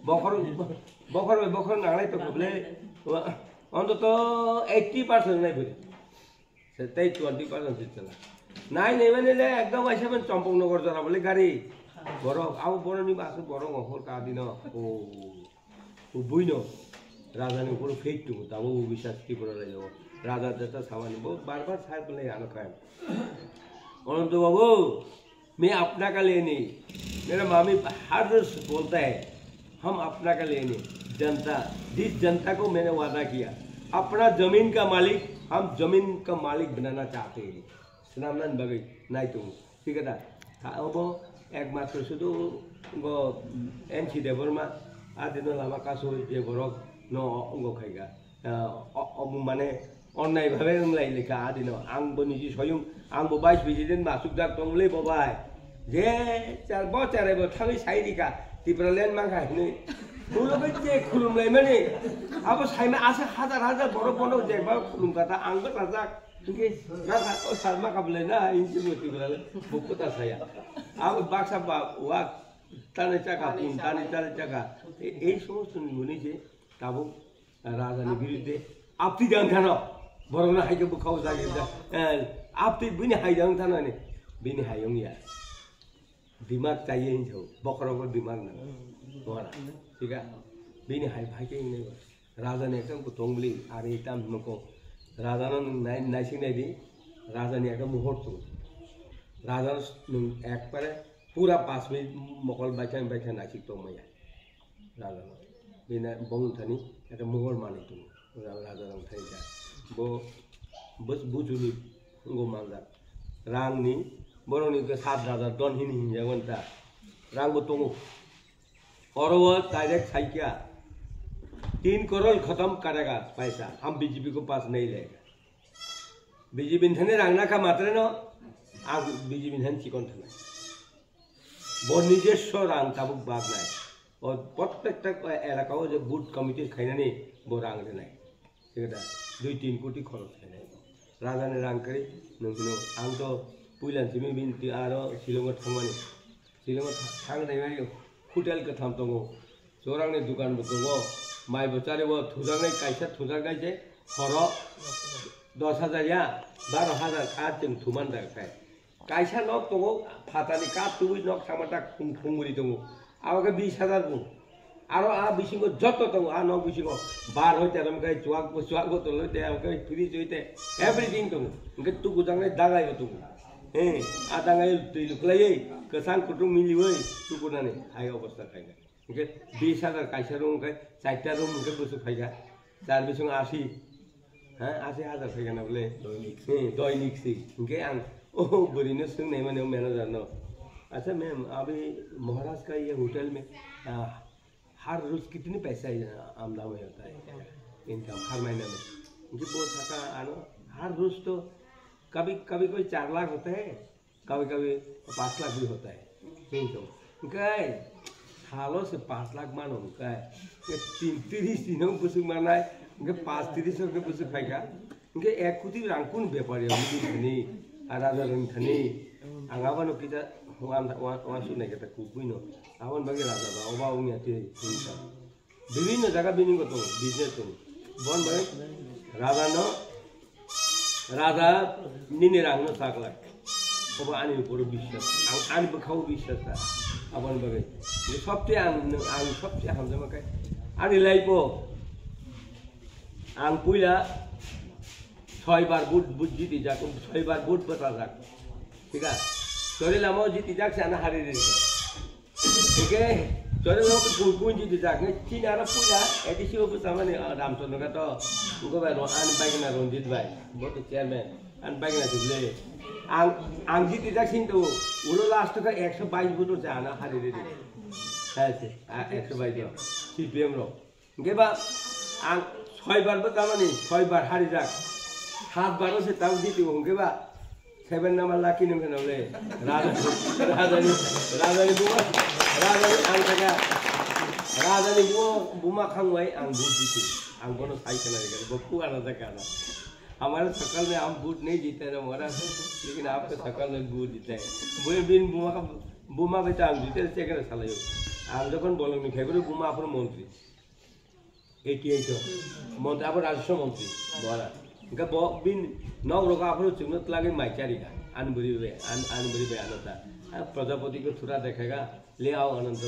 বখর বখর বখর নালাই তো বলে অন্তত 80% নাই বলে সেটাই 20% দিচ্ছিল নাই নেই মানে একদম আসে মানে চম্পকনগর যারা বলে গাড়ি বড় আও বড় নিবা আছে বড় অফর কা দিন ও বুইন রাজানি উপর ফেটটু তাও বিশ্বাস কি করে যাব राजा देता सामान बहुत बार बार साहब बोले आना खाए अनंत बाबू मैं अपना का लेने मेरा मामी हर रोज बोलता है हम अपना का लेने जनता जिस जनता को मैंने वादा किया अपना जमीन का मालिक हम जमीन का मालिक बनाना चाहते हैं स्नामन बगै नहीं तुम ठीक है वो एकमात्र शुद्ध गो एनसी देवरमा आदिनो लामा कासो जे बरक न अंगो खाइगा माने अन्नाय भावे रोंलाय लेखा आदिनो आंबो निजि स्वयं आंबो 22 बिजिदेन मासुक जाक दंलै बबाय जे चार बचारेबो थाङै साइरिका तिब्रालेन मांगायनै खुलुमै जे खुलुमलाय माने अब साइमा आसे हाजार हाजार बर बनो जेबा खुलुमगाता आंबो राजाक इनके राजा सालमा काबले ना इनसे मोती बराले बुकुता साया अब बाक्सा वा ताने चाका पुन ताने चाले चाका এই সমস্ত নিমনিছে তাবো রাজাनि বিরুদ্ধে আপনি দান থানো বরনা হাইকে বুখাও জাগে আপনি বিনি হাইদাं थानो ने बिनि हायोंया दिमाग चाहिए इनसो बखरबो दिमाग ना बोरा ठीक है बिनि हाय भाइके ने राजा ने एकदम तंगली आरो इताम नको राजा न नाइसिं नाइदि राजा ने एकदम मुहूर्त राजा एक पारे पूरा 5 मिनिट मकल बाइचा नाइसिं तो मैया राजा बिना बंग थानी एकदम मुहर माने तुम राजा रंग थाइजा बो बस बुजुनि गोमांगा रांगनि बरनि के 7,000 टन हिनि हिंजावनता रांगबो दङो औरवा डायरेक्ट साइकिया 3 करोड़ खत्म करेगा पैसा हम बीजेपी को पास नहीं लेगा बीजेपी थाने रांगना का मात्र न आ बीजेपी थाने चिकन थाने बो निजेस्व रांग ताबुक बाग नाय और प्रत्येकटा एलाकाओ जो बुथ कमिटी खाइनानै बो रां होनाय सेटा 2-3 कोटी खरच खाइनाय राजानि रां करि नोंनो आं तो पुइलानसिमि बिनति आरो शिलंग थांमानि शिलंग थांनाय माने होटेल के थाम दङ जोरांनि दुकान बो दङ माइ बचारेबो थुजानाय कायसा थुजानाय जे खर 10,000 या 12,000 का जों थुमान दाखाय कायसा नक दङ फातानि का तुइ नक थामाटा खुंगुरि दङ आवाके 20,000 बुं आरो आ बिसिंगो जत दङ आ नक बिसिंगो बार होते रमकाय चुवाक बोतल होते आमके फ्रिज होते एवरीथिं दङ इनके तु गुजांनाय दागाय दङ आ दागाय दैलुखलायै गोसां कुटुं मिलिवै तु गुनानै हाय अवस्था खायगा इनके 20,000 कायसा रंकाय 4टा रूम इनके बसु फायगा चार बिसिंग 80 हां 80,000 फायगा ना बोले दैनिक से इनके आं ओ बोरिनो सोंनाय माने मैनेजर न अच्छा मैम अभी महाराज का ये होटल में हर रोज कितने पैसा आमदनी होता है इनकम हर महीने में मुझे बहुत थका आनो हर रोज तो कभी कभी कोई 4 लाख होता है कभी कभी 5 लाख भी होता है इनकम काय हालो से 5 लाख मानो काय 30 दिनों बुसुक मानाय इनके 5-30 के बुसुक फायगा इनके एक कोटी रांकुन व्यापारी मुनि राजा रंग थनी आंगाबानो किता wan sunai kata kupuino awan bagi raja ba oba ungi ati hinta bibinno jaga biningo to business to bon bagi raja nini rangno sakla oba ani puro বিশ্বাস ani bekhau বিশ্বাস ta awan bagi ni sabte ang sabte hamjama kai ani laipo ang puila 6 বার বুট জিতি যাক 6 বার বুট বতা যাক ঠিক আছে चोरी लामो जीती जाक से आना हारी देगा ठीक है चोरी लामो को कुन जीती जाक ने चीन आरा पूजा एडिसी वो सामने रामचंद्र का तो उनको भाई आन बाइक ना रंजीत भाई बहुत चेयरमैन आन बाइक ना जुबले आंग जीती जाक सिंह तो उलो लास्ट का 122 वोट से आना हारी देगा है से 122 सीपीएम रो के बा आंग 6 बार बतामानी 6 बार हारी जाक 7 बार से ताऊ जीती होंगे बा 7 nama laki nung kenole radani angka radani buma khangwai ang bud जीते ang bono sai kana रे बप्पू आना था kana हमारे सकल में हम बूट नहीं जीते ना हमारा लेकिन आपके सकल में बूट जीते हैं बुए बिन बुमा बेटा हम जीते से क्या साला আর যখন বলেন ফেব্রুয়ারি বুমা আপনার মন্ত্রী 88 মন্ত্রী আপনার রাজস্ব মন্ত্রী বলা ఇంకా బిన్ నో ఒక అప్పుడు చిన్నట్లాగే మైచారిగా అనిబరివే అనిబరివే అనత ప్రజాపతికి థురా देखेगा ले आओ अनंत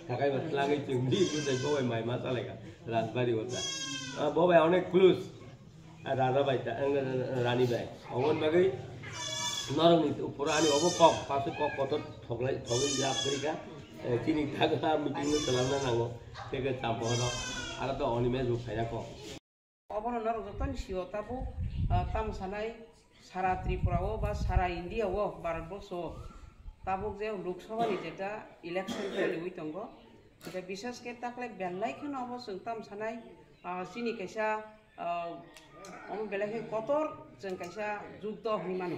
ঢাকায় বাতলাগে চিংদি বুঝে বই মাই মাতালেগা রাজবাড়ি হতা বই অনেক ক্লুজ রাজা বাইতা রানী বাই অমন বাগৈ নরমি পুরানি অব কক পাশে কক কত ঠগলাই ঠগই লাভ করিকা চিনি থাকা মিটিং চালানো নাঙ্গো থেকে চাপহর আর তো অনিমেজ উঠাইয়া কক অবন নরজতন সিও তাবু তামসানাই সারা ত্রিপুরাও বা সারা ইন্ডিয়াও ভারতবর্ষ তাবুক যে লোকসভানি যেটা ইলেকশন চলি দङ এটা বিশেষকে তাকলে বেলাইখান অবশ্য তামসানাই চিনি কাইসা বেলাইখান কতর जों কাইসা যুদ্ধ হইমানো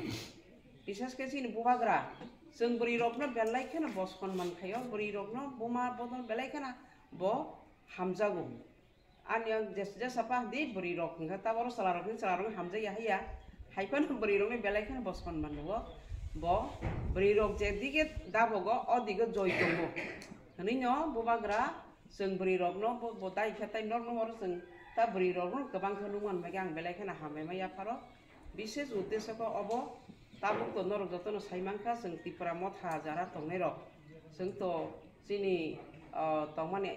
বিশেষকে চিনি বুবাগ্রা जों বরি রকনো বেলাইখান ব সন্মান খাইও বরি রকনো বোমা বদন বেলাইখানা ব হামজাগো Anya jas apa di beri rok nggak tahu orang salah rok hamzah ya ya, haipan beri roknya belai kan boskan mana bo beri rok jadi ke dabo go, odi go joy tunggu, ini nyo bubagra, seng beri rok no bo tai kata nor no orang seng, ta beri rok no kebang kenungan megang belai kan hamai maya paro, bisnis udah ko obo, tabuk to nor joto no saimangka seng tipra mot hajara tongne rok, seng to sini tongmane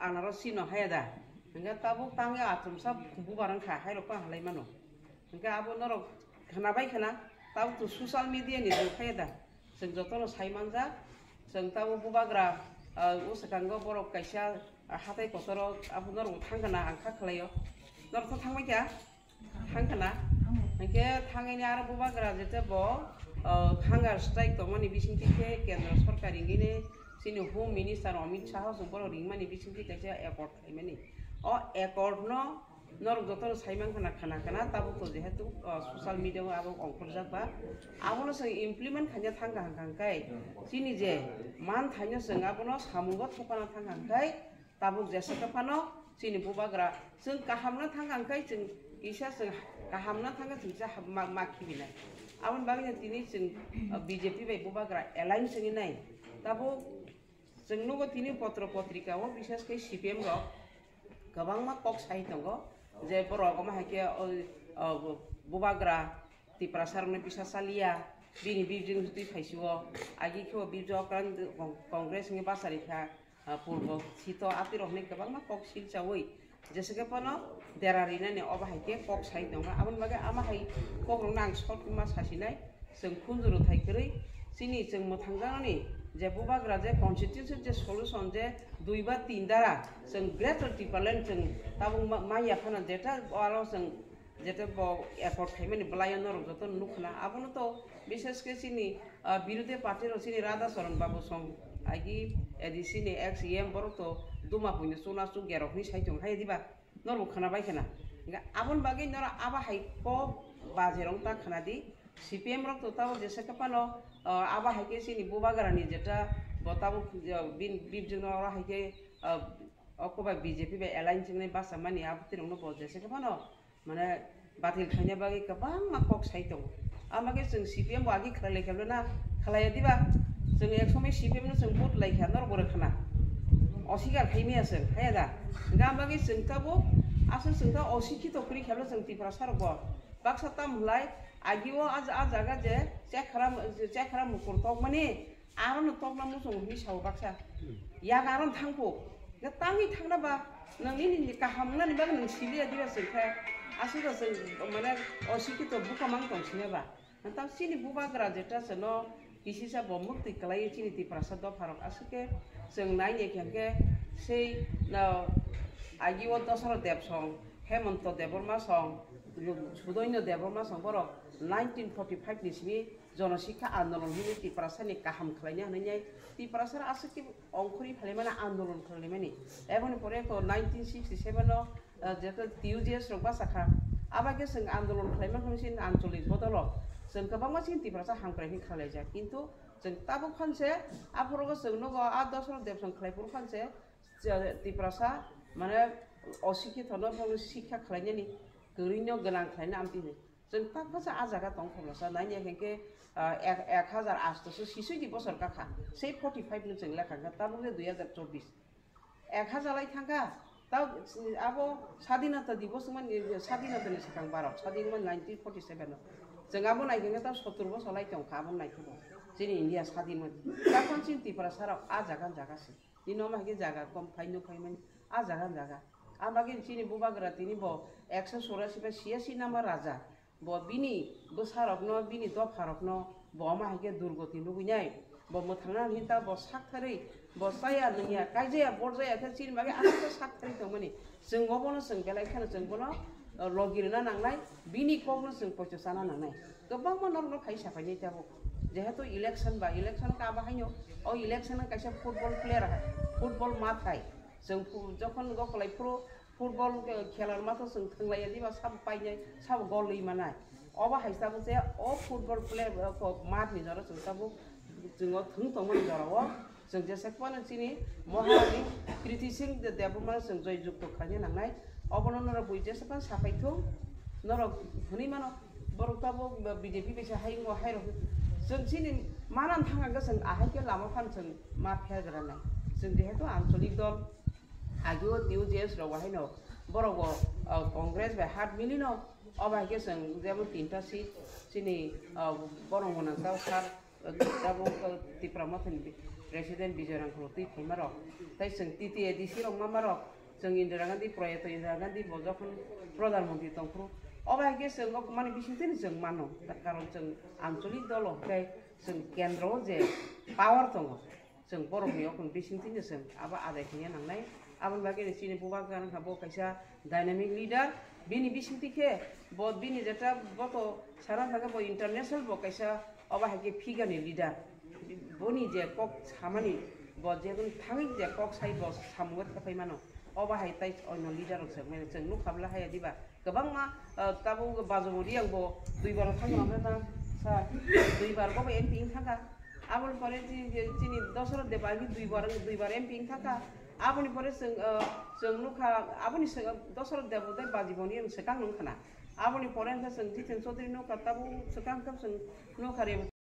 anaro sino hayada. Enggak tabu tangga atom sab kubu barang kah hai rokah halai mano. Enggak abu norok kena baik kena tabu tu sosial media ni tu kaya dah. Sengjoto no sai manja, seng tabu bubagra usakanggo borok kaisa hatai kotoro abu norok tang kena angka kelayo. Norok tu tang macam tang kena. Enggak tang ini arah bubagra jete bo hangar strike tu mani bising tike kendra sarkar ini sini home minister Amit Shah sumpah ring mani bising tike kaisa airport ini. Oh, ekor no, norok jotor saimang kana tabu to jehetu social media abo ongkor jaba, abo no seng implement khanya thang kai, sini je man thanya seng abo no samungot khopana thang kai, tabu jesa kapano sini bubagra, seng kahamna thang kai seng isa seng kahamna thang seng sa makhi bina, abon bagnya tini seng BJP bai bubagra align seng inai, tabu seng nugo tini potro potrika wo bisas kai CPM ro. Kabang mak kok sai tonggo, je borok mah hakia bubagra ti prasar ne bisa salia, bini bijing tu faisiwo, agi kyo bijo kan kongres nge basari kha purbo sito ati rohne kabang mak kok sil chawoi, jese ke pano derarina ne oba hakia kok sai tonggo, abon baga ama hai kok nang shot ma sasinai, seng kunjuru thai keri, sini seng mo thanggani যে বুবাগ্রা যে constitution যে solution যে 2 বা 3 দ্বারা जों greater টিপালেন जों তাবং মাইয়া ফানা যেটা আরো जों যেটা এফোর্ট খাইমানি বলায়ন রক যত নুখনা আবনো তো বিশেষ করে চিনি বিরোধী পার্টির চিনি রাধা শরণ বাবু সং আইগি এডিসিনি এক্স এম বড় তো দুমা কইনে সোনা সু গেরকনি সাইজং হাই দিবা নরব খানা বাইখানা আবন বাগै নর আবা হাই ক বাজেরং তা খানা দি CPM rok to tahu jasa kapano aba haike sini bubagra ni jeta botabu bin bibjung orang haike okoba BJP be align jingne basa mani abti rong no bo jasa kapano mana batil khanya bagi kabang makok sai to amage sing CPM bagi khalai khablo na khalai diba sing eksomi CPM no sing bot lai khanor bore khana অস্বীকার Jaime আছে খাইদা গাম বাকি চিন্তাবো আছে চিন্তা অশিক্ষিত করি খেলো চিন্তি প্রসার বাক্সা তাম হলাই আগিও আজ জায়গা যে চেক খারাপ মুকুর তক মানে আর তক না মুসং হি সাও বাক্সা ইয়াক আর থাংপো তাঙ্গি থাংনাবা নংনি नि কাহামনা নিবা নং সিলিয়া দিবা চিন্তা আছে তো মানে অশিক্ষিত বুকামাং দংছিনেবা তাম সিনি বুবাগ্রা যেটা সনো কিসিসা বমুক্তি কলাই চিনি তি প্রসাদ ফারক আসকে जों नायनो खेंखे sei agiwo dosaro debsong Hemanto Deborma song Sudoino Deborma song boro 1945 ni simi জনশিক্ষা আন্দোলন হইনি ত্রিপুরাসানি কাহাম খালাইনি হানাই ত্রিপুরাসার আসকি অংখরি ফালেমানা আন্দোলন খালাইমানি এখন পরে 1967 नो जेतो টিউজিএস রক বাসাখা আবাগে जों আন্দোলন খালাইমান হইছিন আঞ্চলিক বদল जों गोबां मानसि ত্রিপুরাসা हांख्रायनि खालायजा किन्तु जों ताबो खनसे आफरगो जों नो आ दसर देबसं खालायपुर खनसे ত্রিপুরাসা माने अशिक्षित न शिक्षा खालायनायनि गोरैनो गोनां खालायना आमति जों ताकबासो आजागा दं खबलासा नायनि हेंके 1008 सिसुइदि बसर काखा से 45 नो जों लेखाखा ताबो 2024 1000 थांगा ताव आबो स्वाधीनता दिवस मन स्वाधीनतानि सिगां भारत स्वाधीन 1947 जों आबो नायगोन ता 70 बसर लाइथं खाबो नायखौ जोंनि इन्डिया स्वाधीन ताखन चिन्तिफोरा साराव आजागा जागासि दिनो मागे जागा कम फाइनो फाइमोन आजागा जागा आबागे चिनि बुबाग्रा तिनि ब 184 बा 86 नामा राजा ब बिनि बोसारकनो बिनि दफारकनो ब मागे दुर्गति लुगैनाय ब मोथांना हिता ब साखथारै ब साया नोंया कायजाया बरजाया खा चिनि मागे आखो साखथारै दंमोन जों गबनो जों बेलाय खानो जों बनो लगिरना नांनाय बिनि कगनो जों पयस साना नांनाय गोबां मनरनो फाइसा फाइनाय ताबो जेहेतु इलेक्शन बा इलेक्शन का बाहायनो ओ इलेक्शन कायसा फुटबल प्लेयर फुटबल माथाय जों जखन गखलाय प्रो फुटबल खेलार माथो जों थांलाय दिबा साब पाइनाय साब गल लैमानाय अबा हाइसाबो जे अ फुटबल प्लेयर को माथनि जरा जों साबो जों थुं तमन जराव जों जेसे पान चिनि महारानी कृति सिंह देबमा जों जय जुक्त खानि नांनाय अबन नर बुइजेसे पान साफाइथो नर हुनि मानो बरताबो बीजेपी बेसे हाइंगो हाइरो जों चिनि मानान थांगा गोसों आहायके लामा फानसों मा फेरग्रानाय जों जेहेतु आंचलिक दल आगु दिउ जेस रवाहायनो बरगो कांग्रेस बे हात मिलिनो अबाके जों जेबो 3टा सीट चिनि बरंगना साव सार दाबो तिप्रामथनि प्रेसिडेंट बिजयरांखौ ति फैमारो ताइ जों TTADC रंमा मारो जों इंदिरा गांधी प्रयात इंदिरा गांधी बजखन प्रधानमंत्री तंफ्रु अबाके जों माने बिसिंथिनि जों मानो कारण जों आंचलिक दल ओमफ्राय जों केन्द्र जे पावर दङ जों बर'नियाव कोन बिसिंथिनि जों आबा आदायखिनि नांनाय आबन बागे चिनि बुबा गान हाबो कैसा डायनामिक लीडर बिनि बिसिंथिखे बद बिनि जेटा बतो सारा थागा ब इंटरनेशनल ब कैसा अबा हाके फिगानि लीडर बनि जे कक सामानि ब जेगुन थाङि जे कक साइ ब सामुगत थाफाय मानो अबा हाय ताइ अन लीडर जों मेले जों नु खाबला हाय दिबा गोबां मा ताबो बाजमरि आंबो दुइ बार थांनो ना सा दुइ बार को एमपी थाका आबन परे चिनि दशरथ देबागी दुइ बार एमपी थाका आबनि परे जों नुखा आबनि दशरथ देबुदाय बाजिबनि सेकां नंखाना आबनि परे जों जितेन चौधरी नुखा ताबो सेकां जों नुखारे